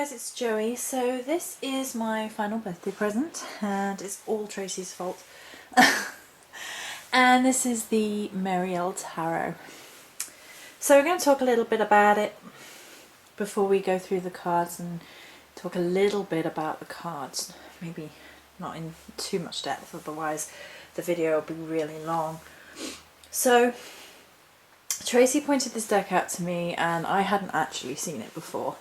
guys, it's Joey. So this is my final birthday present and it's all Tracy's fault. And this is the Marielle Tarot. So we're going to talk a little bit about it before we go through the cards and talk a little bit about the cards. Maybe not in too much depth, otherwise the video will be really long. So Tracy pointed this deck out to me and I hadn't actually seen it before.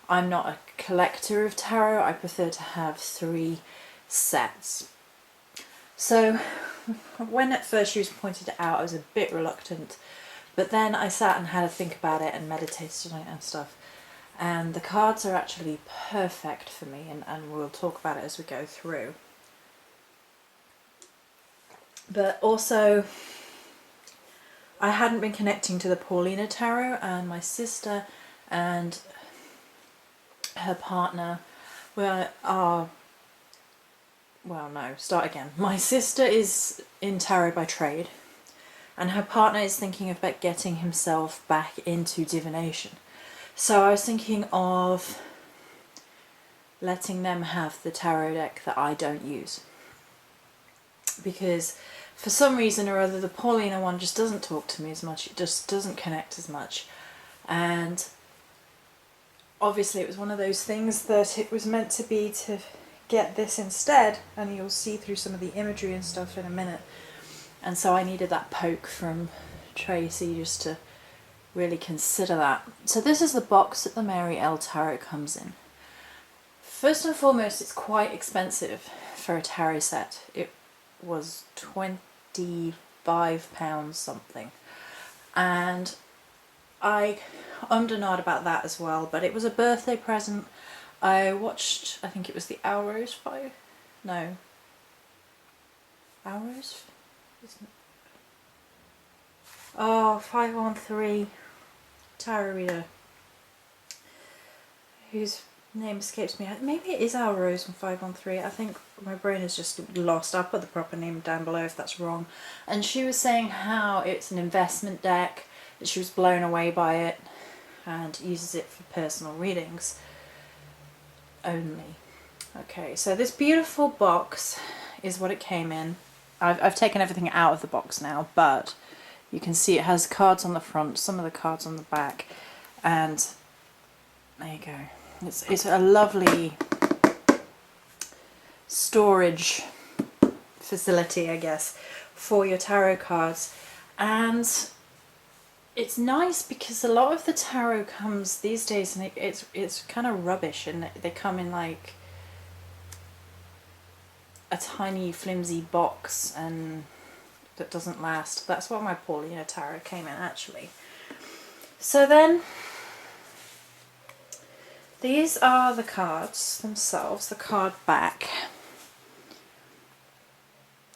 I'm not a collector of tarot, I prefer to have 3 sets. So when at first she was pointed it out I was a bit reluctant, but then I sat and had a think about it and meditated on it and stuff, and the cards are actually perfect for me, and we'll talk about it as we go through. But also I hadn't been connecting to the Paulina Tarot, and my sister and her partner my sister is in tarot by trade and her partner is thinking about getting himself back into divination. So I was thinking of letting them have the tarot deck that I don't use, because for some reason or other the Paulina one just doesn't talk to me as much, it just doesn't connect as much. And obviously it was one of those things that it was meant to be to get this instead, and you'll see through some of the imagery and stuff in a minute. And so I needed that poke from Tracy just to really consider that. So this is the box that the Marielle Tarot comes in. First and foremost, it's quite expensive for a tarot set. It was £25 something, and I ummed and ahed about that as well, but it was a birthday present. I watched, I think it was the Arrows 5? No. Arrows? Oh, 513 tarot reader, whose name escapes me. Maybe it is Arrows from 513. I think my brain is just lost. I'll put the proper name down below if that's wrong. And she was saying how it's an investment deck, that she was blown away by it and uses it for personal readings only. Okay, so this beautiful box is what it came in. I've taken everything out of the box now, but you can see it has cards on the front, some of the cards on the back, and there you go. It's a lovely storage facility, I guess, for your tarot cards. And it's nice because a lot of the tarot comes these days and it's kind of rubbish, and they come in like a tiny flimsy box and that doesn't last. That's what my Paulina Tarot came in actually. So then these are the cards themselves, the card back,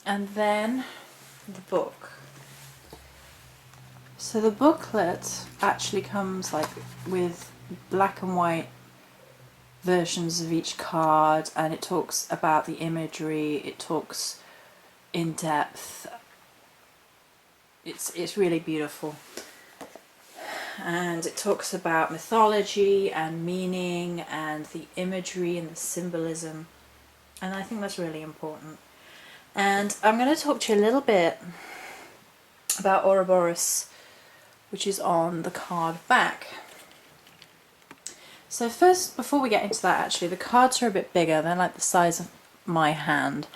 and then the book. So the booklet actually comes like with black and white versions of each card, and it talks about the imagery, it talks in depth. It's really beautiful, and it talks about mythology and meaning and the imagery and the symbolism, and I think that's really important. And I'm going to talk to you a little bit about Ouroboros, which is on the card back. So first, before we get into that, actually the cards are a bit bigger, they're like the size of my hand,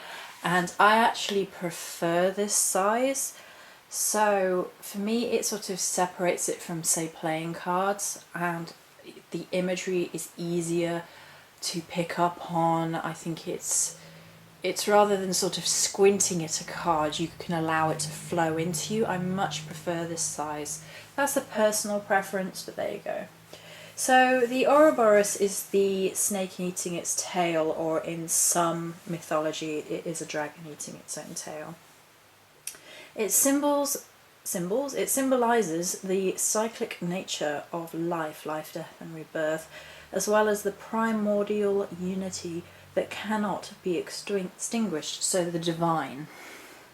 and I actually prefer this size. So for me it sort of separates it from, say, playing cards, and the imagery is easier to pick up on. I think it's rather than sort of squinting at a card, you can allow it to flow into you. I much prefer this size. That's a personal preference, but there you go. So the Ouroboros is the snake eating its tail, or in some mythology it is a dragon eating its own tail. It symbolizes the cyclic nature of life, death and rebirth, as well as the primordial unity that cannot be extinguished, so the divine,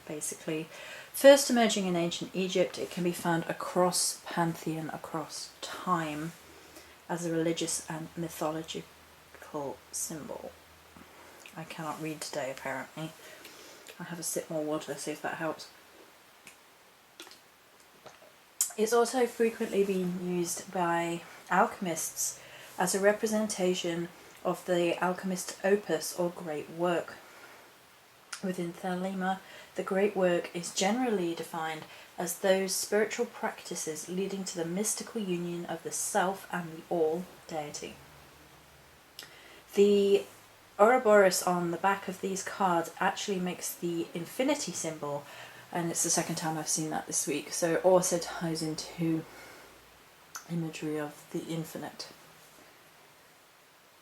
basically. First emerging in ancient Egypt, it can be found across pantheon, across time, as a religious and mystical symbol. I cannot read today apparently. I'll have a sip more water, see if that helps. It's also frequently been used by alchemists as a representation of the alchemist's opus or great work. Within Thelema, the great work is generally defined as those spiritual practices leading to the mystical union of the self and the all deity. The Ouroboros on the back of these cards actually makes the infinity symbol, and it's the second time I've seen that this week, so it also ties into imagery of the infinite.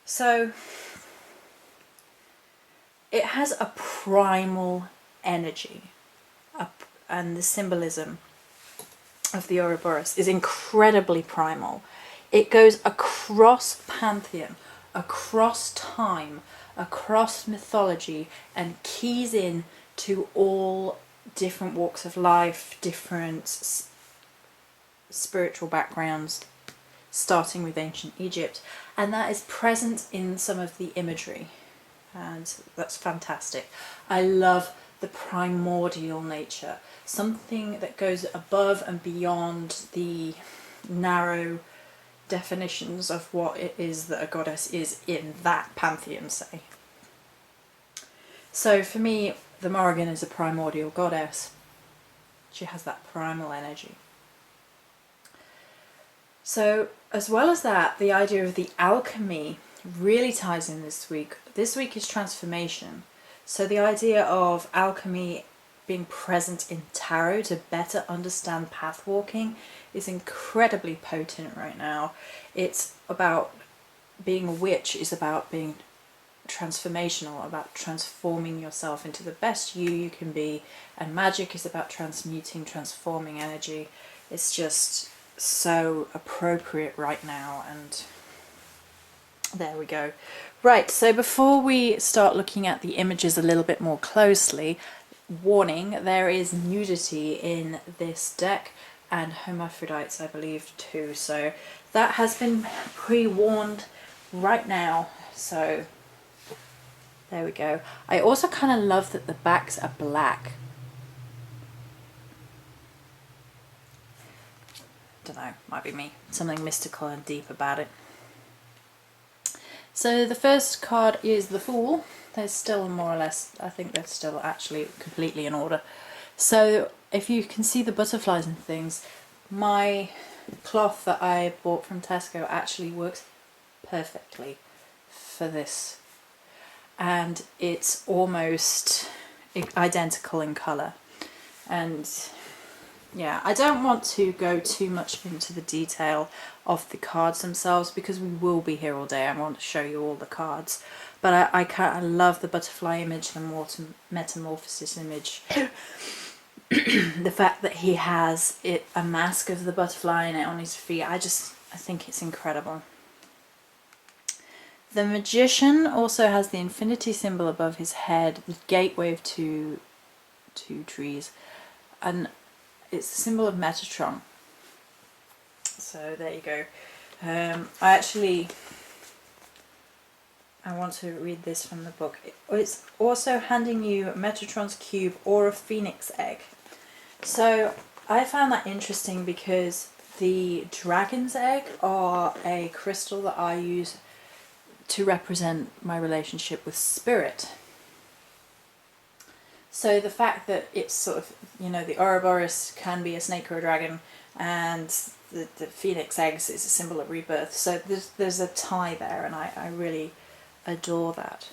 So it has a primal energy, and the symbolism of the Ouroboros is incredibly primal. It goes across pantheon, across time, across mythology, and keys in to all different walks of life, different spiritual backgrounds, starting with ancient Egypt, and that is present in some of the imagery, and that's fantastic. I love the primordial nature, something that goes above and beyond the narrow definitions of what it is that a goddess is in that pantheon, say. So for me, the Morrigan is a primordial goddess. She has that primal energy. So as well as that, the idea of the alchemy really ties in this week. This week is transformation. So the idea of alchemy being present in tarot to better understand path walking is incredibly potent right now. It's about being a witch, is about being transformational, about transforming yourself into the best you can be, and magic is about transmuting, transforming energy. It's just so appropriate right now, and there we go. Right, so before we start looking at the images a little bit more closely, warning, there is nudity in this deck and hermaphrodites, I believe, too, so that has been pre-warned right now, so there we go. I also kind of love that the backs are black. Don't know, might be me. Something mystical and deep about it. So the first card is the Fool. They're still more or less, I think they're still actually completely in order. So if you can see the butterflies and things, my cloth that I bought from Tesco actually works perfectly for this. And it's almost identical in colour. And yeah, I don't want to go too much into the detail of the cards themselves because we will be here all day. I want to show you all the cards. But I love the butterfly image, the metamorphosis image. The fact that he has a mask of the butterfly and it on his feet, I think it's incredible. The Magician also has the infinity symbol above his head, the gateway of two trees, and it's the symbol of Metatron. So there you go. I want to read this from the book. It's also handing you Metatron's cube or a phoenix egg. So I found that interesting because the dragon's egg are a crystal that I use to represent my relationship with spirit. So the fact that it's sort of, the Ouroboros can be a snake or a dragon, and the phoenix eggs is a symbol of rebirth. So there's a tie there, and I really adore that.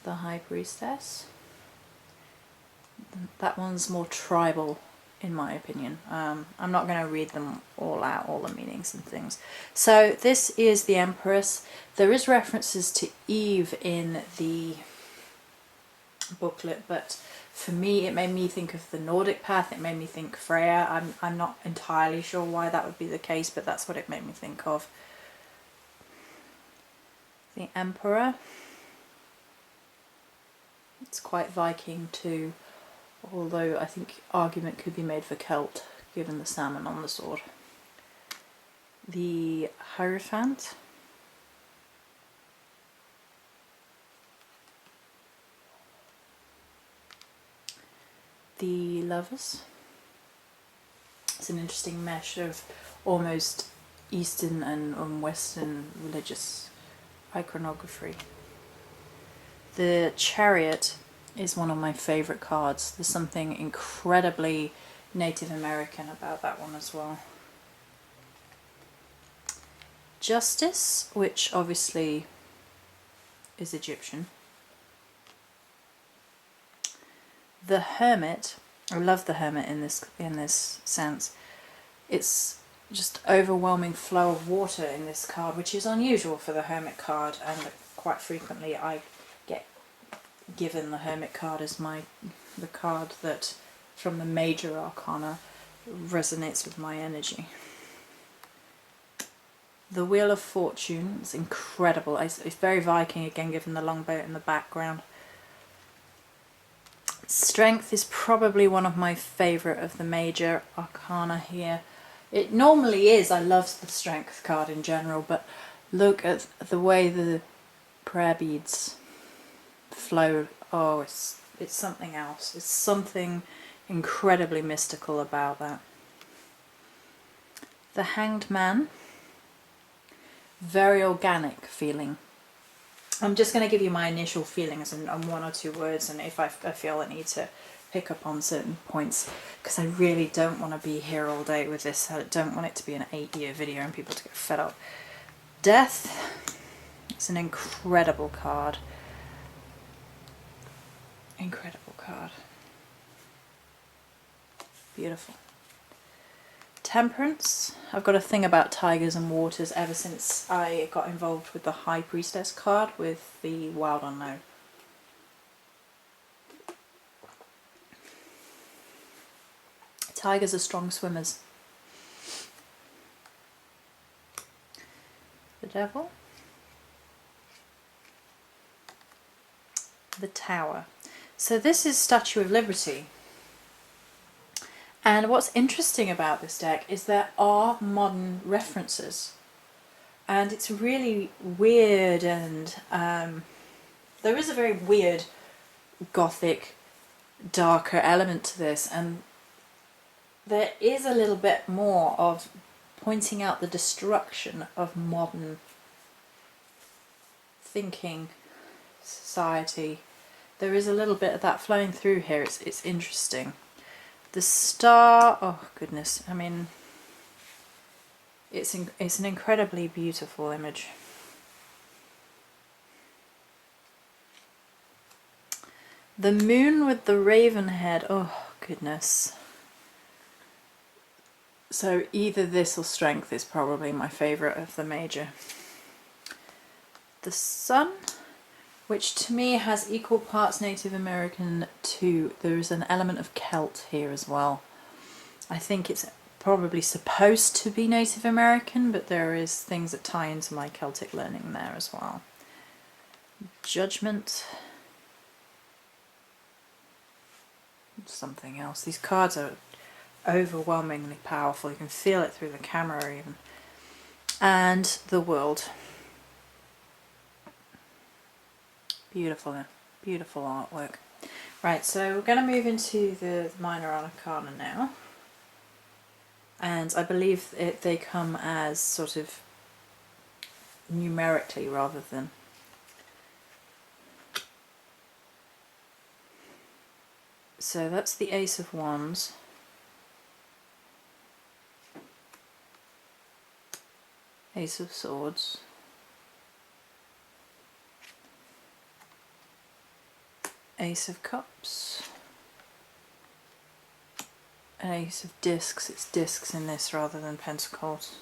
The High Priestess. That one's more tribal, in my opinion. I'm not going to read them all out, all the meanings and things. So this is the Empress. There is references to Eve in the booklet, but for me it made me think of the Nordic path. It made me think Freya. I'm not entirely sure why that would be the case, but that's what it made me think of. The Emperor. It's quite Viking too, although I think argument could be made for Celt, given the salmon on the sword. the Hierophant, the Lovers. It's an interesting mesh of almost Eastern and Western religious iconography. The Chariot is one of my favourite cards. There's something incredibly Native American about that one as well. Justice, which obviously is Egyptian. The Hermit, I love the Hermit in this sense. It's just overwhelming flow of water in this card, which is unusual for the Hermit card, and quite frequently I get given the Hermit card as the card that from the major arcana resonates with my energy. The Wheel of Fortune is incredible. It's very Viking again, given the longboat in the background. Strength is probably one of my favourite of the major arcana here. It normally is. I love the Strength card in general, but look at the way the prayer beads flow. Oh, it's something else. It's something incredibly mystical about that. The Hanged Man, very organic feeling. I'm just going to give you my initial feelings and one or two words, and if I feel I need to pick up on certain points, because I really don't want to be here all day with this. I don't want it to be an 8-year video and people to get fed up. Death, it's an incredible card. Incredible card. Beautiful. Temperance. I've got a thing about tigers and waters ever since I got involved with the High Priestess card with the Wild Unknown. Tigers are strong swimmers. The Devil. The Tower. So this is Statue of Liberty. And what's interesting about this deck is there are modern references. And it's really weird, and there is a very weird gothic, darker element to this, and there is a little bit more of pointing out the destruction of modern thinking, society. There is a little bit of that flowing through here. It's interesting. The Star, oh goodness, I mean, it's an incredibly beautiful image. The Moon with the Raven head, oh goodness. So either this or Strength is probably my favourite of the major. The Sun, which to me has equal parts Native American to, there is an element of Celt here as well. I think it's probably supposed to be Native American, but there is things that tie into my Celtic learning there as well. Judgment. Something else. These cards are overwhelmingly powerful. You can feel it through the camera even. And the World. Beautiful, beautiful artwork. Right, so we're going to move into the minor arcana now. And I believe they come as sort of numerically rather than... So that's the Ace of Wands. Ace of Swords. Ace of Cups. An Ace of Discs. It's discs in this rather than pentacles.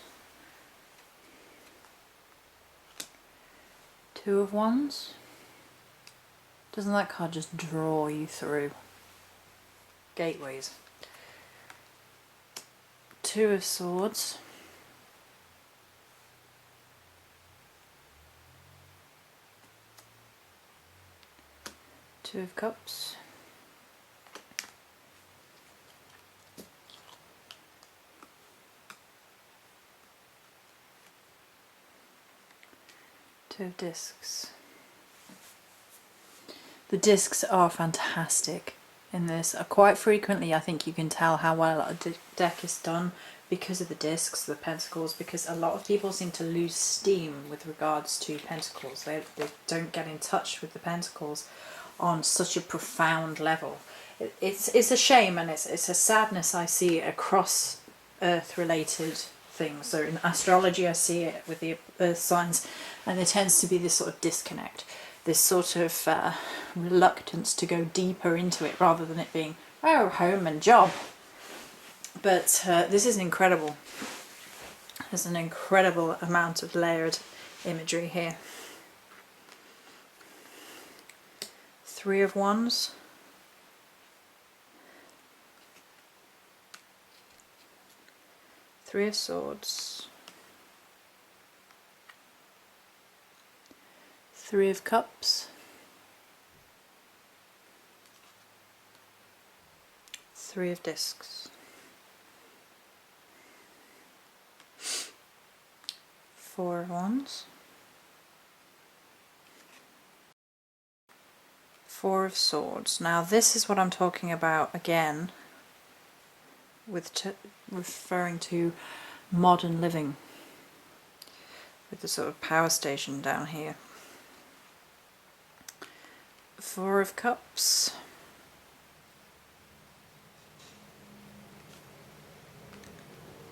Two of Wands. Doesn't that card just draw you through? Gateways. Two of Swords. Two of Cups. 2 of discs. The discs are fantastic in this. Quite frequently I think you can tell how well a deck is done because of the discs, the pentacles, because a lot of people seem to lose steam with regards to pentacles. They don't get in touch with the pentacles on such a profound level. It's a shame, and it's a sadness I see across earth related things. So in astrology I see it with the earth signs, and there tends to be this sort of disconnect, this sort of reluctance to go deeper into it rather than it being, oh, home and job. But this is incredible. There's an incredible amount of layered imagery here. 3 of Wands. 3 of Swords. 3 of Cups. 3 of Discs. 4 of Wands. 4 of Swords. Now this is what I'm talking about again with referring to modern living, with the sort of power station down here. 4 of Cups.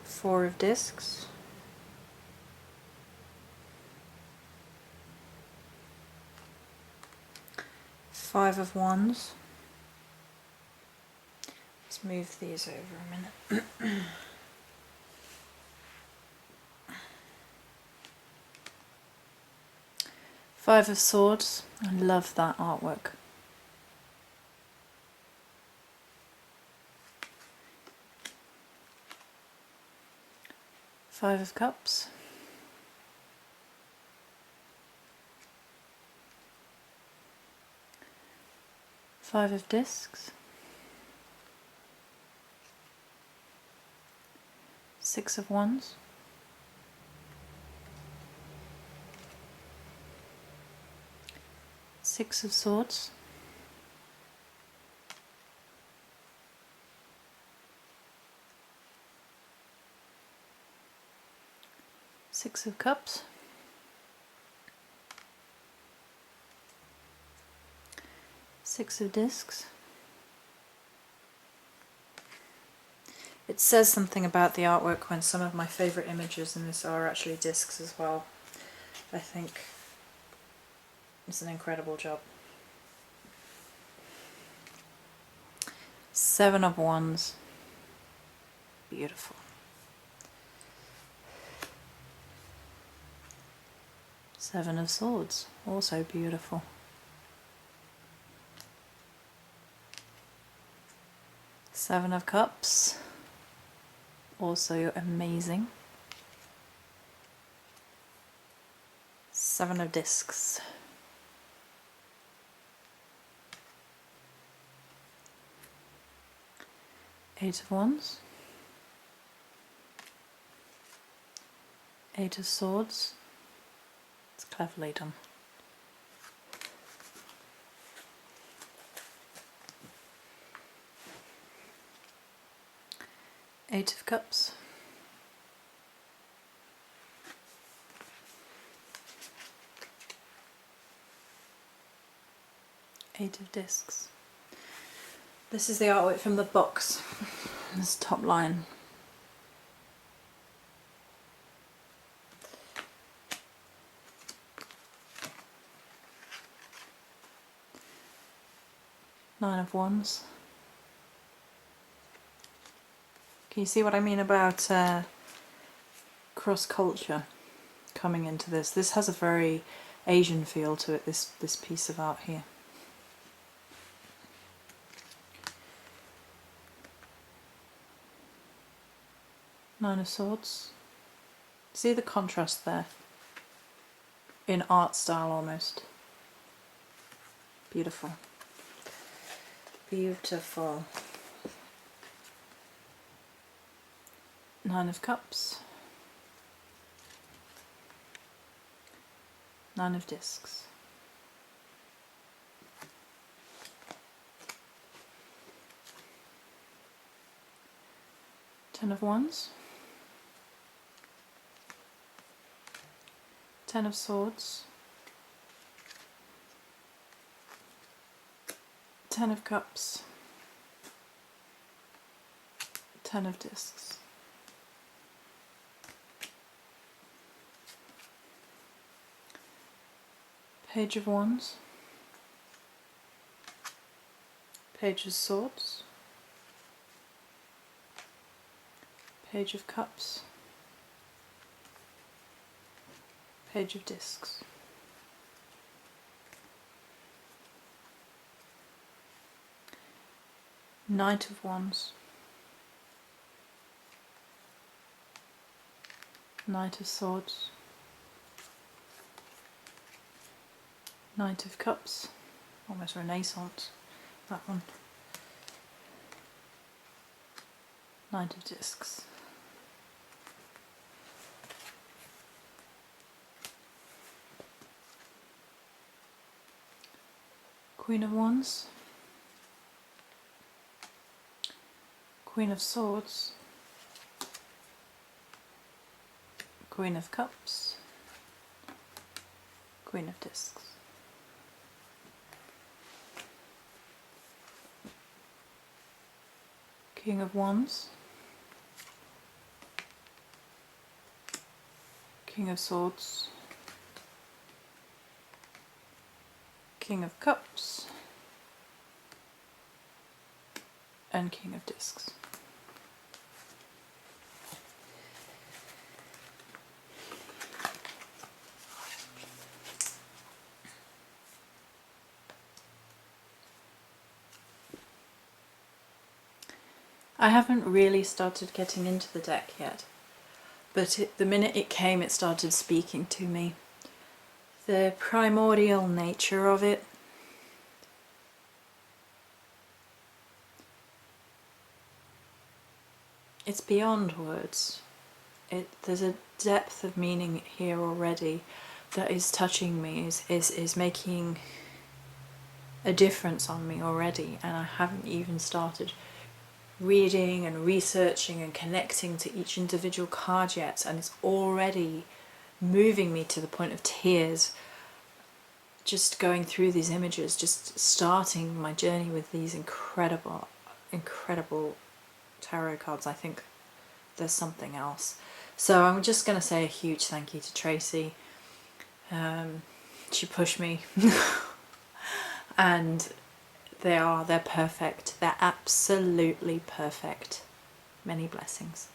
4 of Discs. 5 of Wands. Let's move these over a minute. 5 of Swords. I love that artwork. 5 of Cups. 5 of Discs. 6 of Wands. 6 of Swords. 6 of Cups. 6 of Discs. It says something about the artwork when some of my favourite images in this are actually discs as well. I think it's an incredible job. 7 of Wands. Beautiful. 7 of Swords. Also beautiful. 7 of Cups. Also amazing. 7 of Discs. 8 of Wands. 8 of Swords. It's cleverly done. 8 of Cups. 8 of Discs. This is the artwork from the box. This top line. Nine of Wands. Can you see what I mean about cross-culture coming into this? This has a very Asian feel to it, this piece of art here. Nine of Swords. See the contrast there? In art style almost. Beautiful. Beautiful. 9 of Cups. Nine of Discs. Ten of Wands. Ten of Swords. Ten of Cups. Ten of Discs. Page of Wands. Page of Swords. Page of Cups. Page of Discs. Knight of Wands. Knight of Swords. Knight of Cups. Almost Renaissance, that one. Knight of Discs. Queen of Wands. Queen of Swords. Queen of Cups. Queen of Discs. King of Wands. King of Swords. King of Cups. And King of Discs. I haven't really started getting into the deck yet, but the minute it came it started speaking to me. The primordial nature of it, it's beyond words. There's a depth of meaning here already that is touching me, is making a difference on me already, and I haven't even started reading and researching and connecting to each individual card yet, and it's already moving me to the point of tears just going through these images, just starting my journey with these incredible tarot cards. I think there's something else. So I'm just going to say a huge thank you to Tracy. She pushed me and they're perfect. They're absolutely perfect. Many blessings.